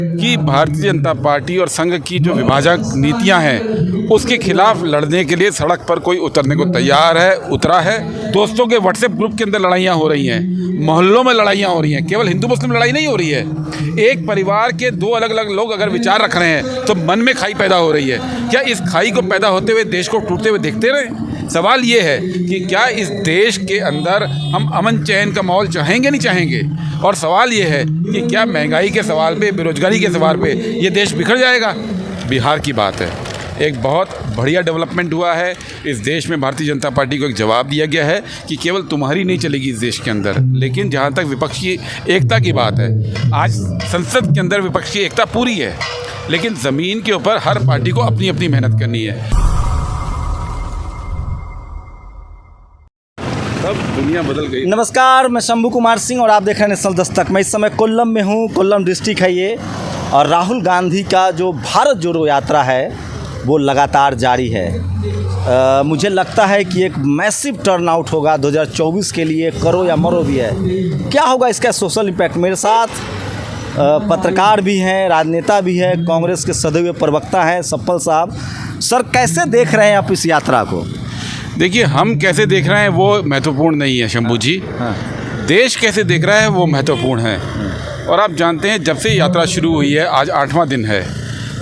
कि भारतीय जनता पार्टी और संघ की जो विभाजक नीतियां हैं उसके खिलाफ लड़ने के लिए सड़क पर कोई उतरने को तैयार है, उतरा है। दोस्तों के व्हाट्सएप ग्रुप के अंदर लड़ाइयां हो रही हैं, मोहल्लों में लड़ाइयां हो रही हैं। केवल हिंदू मुस्लिम लड़ाई नहीं हो रही है, एक परिवार के दो अलग अलग लोग अगर विचार रख रहे हैं तो मन में खाई पैदा हो रही है। क्या इस खाई को पैदा होते हुए देश को टूटते हुए देखते रहें? सवाल ये है कि क्या इस देश के अंदर हम अमन चैन का माहौल चाहेंगे, नहीं चाहेंगे? और सवाल ये है कि क्या महंगाई के सवाल पे, बेरोजगारी के सवाल पे ये देश बिखर जाएगा? बिहार की बात है, एक बहुत बढ़िया डेवलपमेंट हुआ है इस देश में। भारतीय जनता पार्टी को एक जवाब दिया गया है कि केवल तुम्हारी नहीं चलेगी इस देश के अंदर। लेकिन जहाँ तक विपक्षी एकता की बात है, आज संसद के अंदर विपक्षी एकता पूरी है, लेकिन ज़मीन के ऊपर हर पार्टी को अपनी अपनी मेहनत करनी है। सब दुनिया बदल गई। नमस्कार, मैं शंभू कुमार सिंह और आप देख रहे हैं नेशनल दस्तक। मैं इस समय कोल्लम में हूँ, कोल्लम डिस्ट्रिक्ट है ये, और राहुल गांधी का जो भारत जोड़ो यात्रा है वो लगातार जारी है। मुझे लगता है कि एक मैसिव टर्नआउट होगा 2024 के लिए, करो या मरो भी है। क्या होगा इसका सोशल इम्पैक्ट? मेरे साथ पत्रकार भी हैं, राजनेता भी है, कांग्रेस के सदे हुए प्रवक्ता हैं सप्पल साहब। सर, कैसे देख रहे हैं आप इस यात्रा को? देखिए, हम कैसे देख रहे हैं वो महत्वपूर्ण नहीं है शंभू जी। हाँ। देश कैसे देख रहा है वो महत्वपूर्ण है। और आप जानते हैं, जब से यात्रा शुरू हुई है, आज 8वां दिन है,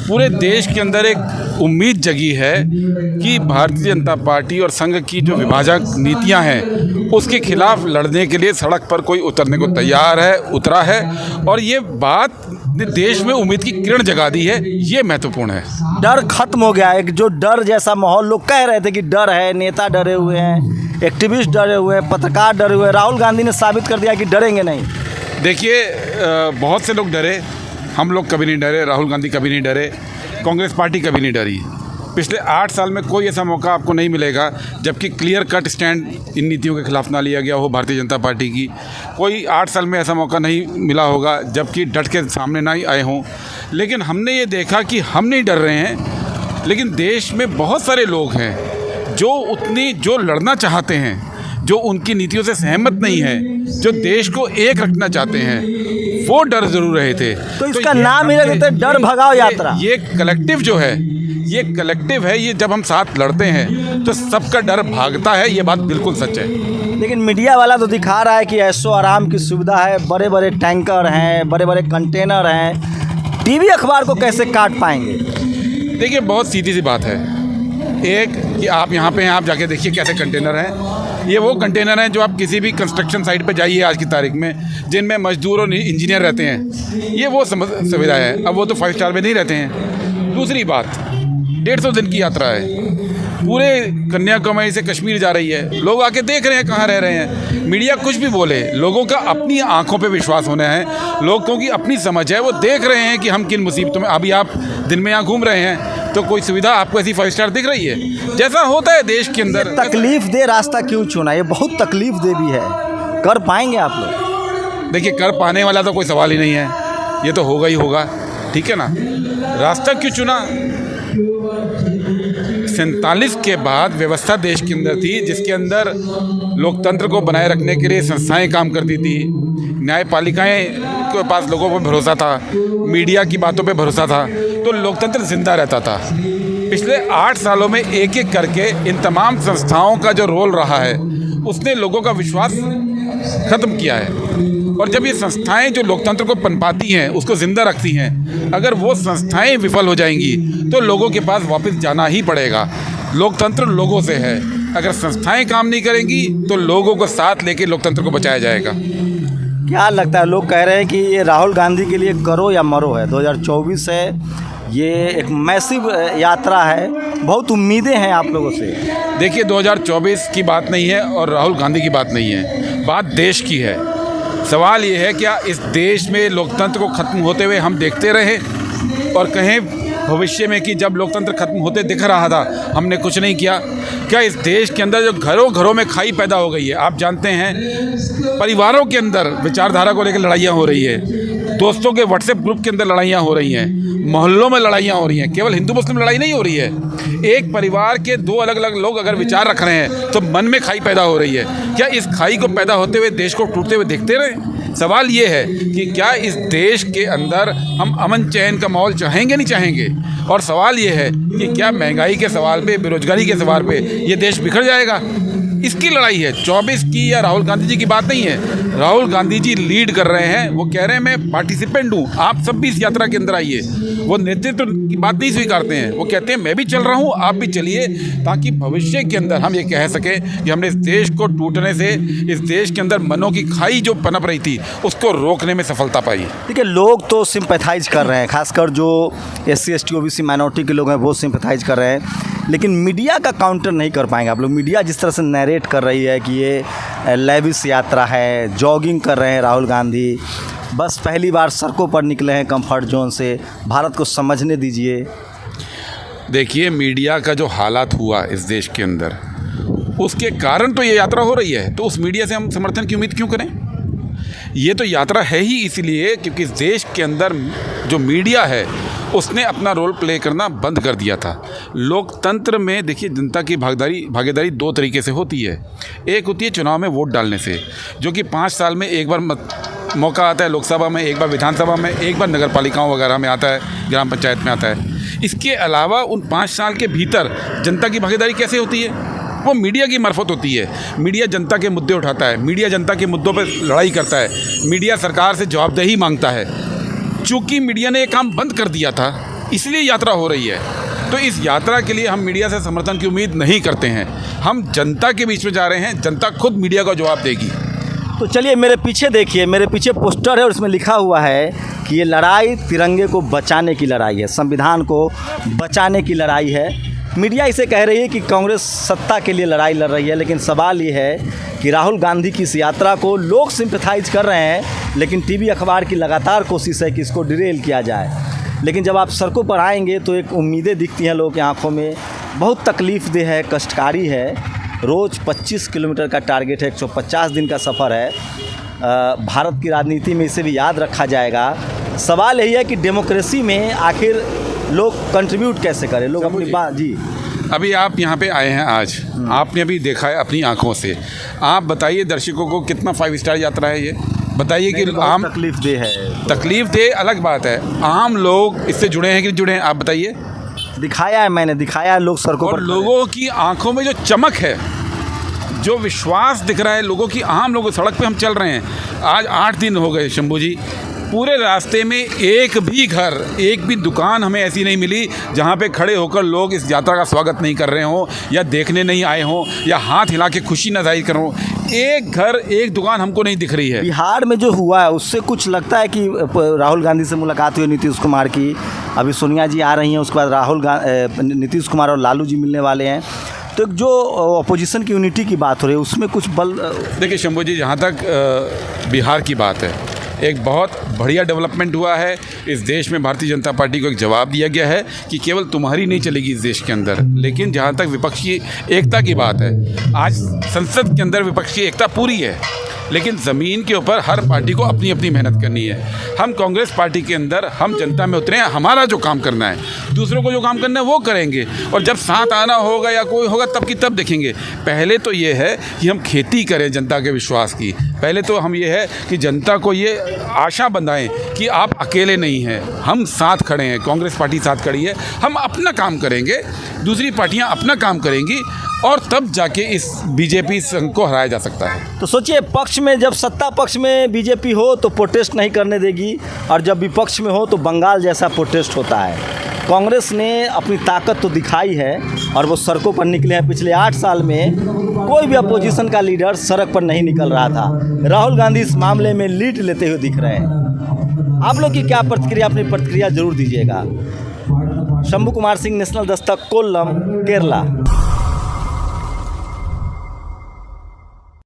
पूरे देश के अंदर एक उम्मीद जगी है कि भारतीय जनता पार्टी और संघ की जो विभाजक नीतियां हैं उसके खिलाफ लड़ने के लिए सड़क पर कोई उतरने को तैयार है, उतरा है। और ये बात देश में उम्मीद की किरण जगा दी है, ये महत्वपूर्ण है। डर खत्म हो गया। एक जो डर जैसा माहौल, लोग कह रहे थे कि डर है, नेता डरे हुए हैं, एक्टिविस्ट डरे हुए हैं, पत्रकार डरे हुए हैं। राहुल गांधी ने साबित कर दिया कि डरेंगे नहीं। देखिए, बहुत से लोग डरे, हम लोग कभी नहीं डरे, राहुल गांधी कभी नहीं डरे, कांग्रेस पार्टी कभी नहीं डरी। पिछले 8 साल में कोई ऐसा मौका आपको नहीं मिलेगा जबकि क्लियर कट स्टैंड इन नीतियों के खिलाफ ना लिया गया हो भारतीय जनता पार्टी की। कोई 8 साल में ऐसा मौका नहीं मिला होगा जबकि डट के सामने ना ही आए हों। लेकिन हमने ये देखा कि हम नहीं डर रहे हैं, लेकिन देश में बहुत सारे लोग हैं जो लड़ना चाहते हैं, जो उनकी नीतियों से सहमत नहीं है, जो देश को एक रखना चाहते हैं, वो डर जरूर रहे थे। तो इसका नाम ही रख देते डर भगाओ यात्रा। ये कलेक्टिव जो है, ये कलेक्टिव है। ये जब हम साथ लड़ते हैं तो सबका डर भागता है, ये बात बिल्कुल सच है। लेकिन मीडिया वाला तो दिखा रहा है कि ऐशो आराम की सुविधा है, बड़े बड़े टैंकर हैं, बड़े बड़े कंटेनर हैं। टीवी अखबार को कैसे काट पाएंगे? देखिए, बहुत सीधी सी बात है। एक कि आप यहाँ पे हैं, आप जाके देखिए कैसे कंटेनर हैं। ये वो कंटेनर हैं जो आप किसी भी कंस्ट्रक्शन साइट पे जाइए आज की तारीख में, जिनमें मजदूर और इंजीनियर रहते हैं। ये वो सुविधा है। अब वो तो 5 स्टार में नहीं रहते हैं। दूसरी बात, 150 दिन की यात्रा है, पूरे कन्याकुमारी से कश्मीर जा रही है। लोग आके देख रहे हैं कहाँ रह रहे हैं। मीडिया कुछ भी बोले, लोगों का अपनी आंखों पे विश्वास होना है। लोगों की अपनी समझ है, वो देख रहे हैं कि हम किन मुसीबतों में। अभी आप दिन में यहाँ घूम रहे हैं तो कोई सुविधा आपको ऐसी 5 स्टार दिख रही है? जैसा होता है देश के अंदर। तकलीफ दे रास्ता क्यों चुना? ये बहुत तकलीफ दे भी है। कर पाएंगे आप लोग? देखिए, कर पाने वाला तो कोई सवाल ही नहीं है, ये तो होगा ही होगा, ठीक है ना। रास्ता क्यों चुना? 47 के बाद व्यवस्था देश के अंदर थी जिसके अंदर लोकतंत्र को बनाए रखने के लिए संस्थाएं काम करती थी, न्यायपालिकाएं के पास लोगों पर भरोसा था, मीडिया की बातों पे भरोसा था, तो लोकतंत्र जिंदा रहता था। पिछले 8 सालों में एक एक करके इन तमाम संस्थाओं का जो रोल रहा है उसने लोगों का विश्वास ख़त्म किया है। और जब ये संस्थाएं जो लोकतंत्र को पनपाती हैं, उसको ज़िंदा रखती हैं, अगर वो संस्थाएं विफल हो जाएंगी तो लोगों के पास वापस जाना ही पड़ेगा। लोकतंत्र लोगों से है, अगर संस्थाएं काम नहीं करेंगी तो लोगों को साथ लेके लोकतंत्र को बचाया जाएगा। क्या लगता है? लोग कह रहे हैं कि ये राहुल गांधी के लिए करो या मरो है। 2024 है, ये एक मैसिव यात्रा है, बहुत उम्मीदें हैं आप लोगों से। देखिए, 2024 की बात नहीं है और राहुल गांधी की बात नहीं है, बात देश की है। सवाल ये है, क्या इस देश में लोकतंत्र को ख़त्म होते हुए हम देखते रहे और कहें भविष्य में कि जब लोकतंत्र खत्म होते दिख रहा था हमने कुछ नहीं किया? क्या इस देश के अंदर जो घरों घरों में खाई पैदा हो गई है, आप जानते हैं, परिवारों के अंदर विचारधारा को लेकर लड़ाइयाँ हो रही है, दोस्तों के व्हाट्सएप ग्रुप के अंदर लड़ाइयाँ हो रही हैं, मोहल्लों में लड़ाइयाँ हो रही हैं। केवल हिंदू मुस्लिम लड़ाई नहीं हो रही है, एक परिवार के दो अलग अलग लोग अगर विचार रख रहे हैं तो मन में खाई पैदा हो रही है। क्या इस खाई को पैदा होते हुए देश को टूटते हुए देखते रहें? सवाल ये है कि क्या इस देश के अंदर हम अमन चैन का माहौल चाहेंगे नहीं चाहेंगे, और सवाल ये है कि क्या महंगाई के सवाल पे, बेरोजगारी के सवाल पे ये देश बिखर जाएगा। इसकी लड़ाई है 24 की, या राहुल गांधी जी की बात नहीं है। राहुल गांधी जी लीड कर रहे हैं, वो कह रहे हैं मैं पार्टिसिपेंट हूँ, आप सब भी इस यात्रा के अंदर आइए। वो नेतृत्व की बात नहीं स्वीकारते हैं, वो कहते हैं मैं भी चल रहा हूँ, आप भी चलिए, ताकि भविष्य के अंदर हम ये कह सकें कि हमने इस देश को टूटने से, इस देश के अंदर मनों की खाई जो पनप रही थी उसको रोकने में सफलता पाई। देखिए, लोग तो सिंपैथाइज कर रहे हैं, खासकर जो SC ST OBC माइनॉरिटी के लोग हैं वो सिंपैथाइज कर रहे हैं, लेकिन मीडिया का काउंटर नहीं कर पाएंगे आप लोग। मीडिया जिस तरह से नैरेट कर रही है कि ये लेविस यात्रा है, जॉगिंग कर रहे हैं राहुल गांधी, बस पहली बार सड़कों पर निकले हैं कंफर्ट जोन से, भारत को समझने दीजिए। देखिए, मीडिया का जो हालात हुआ इस देश के अंदर, उसके कारण तो ये यात्रा हो रही है, तो उस मीडिया से हम समर्थन की उम्मीद क्यों करें। ये तो यात्रा है ही इसलिए क्योंकि इस देश के अंदर जो मीडिया है उसने अपना रोल प्ले करना बंद कर दिया था। लोकतंत्र में देखिए, जनता की भागीदारी दो तरीके से होती है। एक होती है चुनाव में वोट डालने से, जो कि 5 साल में एक बार मौका आता है, लोकसभा में एक बार, विधानसभा में एक बार, नगर पालिकाओं वगैरह में आता है, ग्राम पंचायत में आता है। इसके अलावा उन 5 साल के भीतर जनता की भागीदारी कैसे होती है, वो मीडिया की मार्फत होती है। मीडिया जनता के मुद्दे उठाता है, मीडिया जनता के मुद्दों पर लड़ाई करता है, मीडिया सरकार से जवाबदेही मांगता है। चूँकि मीडिया ने ये काम बंद कर दिया था, इसलिए यात्रा हो रही है। तो इस यात्रा के लिए हम मीडिया से समर्थन की उम्मीद नहीं करते हैं। हम जनता के बीच में जा रहे हैं, जनता खुद मीडिया का जवाब देगी। तो चलिए, मेरे पीछे देखिए, मेरे पीछे पोस्टर है और इसमें लिखा हुआ है कि ये लड़ाई तिरंगे को बचाने की लड़ाई है, संविधान को बचाने की लड़ाई है। मीडिया इसे कह रही है कि कांग्रेस सत्ता के लिए लड़ाई लड़ रही है, लेकिन सवाल ये है कि राहुल गांधी की इस यात्रा को लोग सिंपैथाइज कर रहे हैं, लेकिन टीवी अखबार की लगातार कोशिश है कि इसको डिरेल किया जाए। लेकिन जब आप सड़कों पर आएंगे तो एक उम्मीदें दिखती हैं लोगों की आंखों में। बहुत तकलीफ़देह है, कष्टकारी है। रोज़ 25 किलोमीटर का टारगेट है, 150 दिन का सफ़र है। भारत की राजनीति में इसे भी याद रखा जाएगा। सवाल यही है कि डेमोक्रेसी में आखिर लोग कंट्रीब्यूट कैसे करें, लोग अपनी बात। जी, अभी आप यहाँ पे आए हैं आज, आपने अभी देखा है अपनी आंखों से। आप बताइए दर्शकों को कितना 5 स्टार यात्रा है ये, बताइए कि आम तकलीफ़देह है। तकलीफ़देह अलग बात है, आम लोग इससे जुड़े हैं कि जुड़े हैं, आप बताइए। दिखाया है, मैंने दिखाया है, लोग सड़कों पर, लोगों की आंखों में जो चमक है, जो विश्वास दिख रहा है लोगों की, आम लोगों सड़क पे हम चल रहे हैं। आज 8 दिन हो गए शंभू जी, पूरे रास्ते में एक भी घर, एक भी दुकान हमें ऐसी नहीं मिली जहाँ पे खड़े होकर लोग इस यात्रा का स्वागत नहीं कर रहे हों, या देखने नहीं आए हों, या हाथ हिला के खुशी न जाहिर कर रहे हों। एक घर, एक दुकान हमको नहीं दिख रही है। बिहार में जो हुआ है उससे कुछ लगता है कि राहुल गांधी से मुलाकात हुई नीतीश कुमार की, अभी सोनिया जी आ रही हैं, उसके बाद नीतीश कुमार और लालू जी मिलने वाले हैं, तो जो अपोजिशन की यूनिटी की बात हो रही है उसमें कुछ बल। देखिए शंभू जी, जहाँ तक बिहार की बात है, एक बहुत बढ़िया डेवलपमेंट हुआ है। इस देश में भारतीय जनता पार्टी को एक जवाब दिया गया है कि केवल तुम्हारी नहीं चलेगी इस देश के अंदर। लेकिन जहाँ तक विपक्षी एकता की बात है, आज संसद के अंदर विपक्षी एकता पूरी है, लेकिन ज़मीन के ऊपर हर पार्टी को अपनी अपनी मेहनत करनी है। हम कांग्रेस पार्टी के अंदर हम जनता में उतरे हैं, हमारा जो काम करना है, दूसरों को जो काम करना है वो करेंगे, और जब साथ आना होगा या कोई होगा तब की तब देखेंगे। पहले तो ये है कि हम खेती करें जनता के विश्वास की, पहले तो हम ये है कि जनता को ये आशा बंधाएं कि आप अकेले नहीं हैं, हम साथ खड़े हैं, कांग्रेस पार्टी साथ खड़ी है, हम अपना काम करेंगे, दूसरी पार्टियां अपना काम करेंगी, और तब जाके इस बीजेपी संघ को हराया जा सकता है। तो सोचिए, पक्ष में जब सत्ता पक्ष में बीजेपी हो तो प्रोटेस्ट नहीं करने देगी, और जब विपक्ष में हो तो बंगाल जैसा प्रोटेस्ट होता है। कांग्रेस ने अपनी ताकत तो दिखाई है और वो सड़कों पर निकले हैं। पिछले 8 साल में कोई भी अपोजिशन का लीडर सड़क पर नहीं निकल रहा था। राहुल गांधी इस मामले में लीड लेते हुए दिख रहे हैं। आप लोग की क्या प्रतिक्रिया, अपनी प्रतिक्रिया जरूर दीजिएगा। शंभू कुमार सिंह, नेशनल दस्तक, कोल्लम, केरला।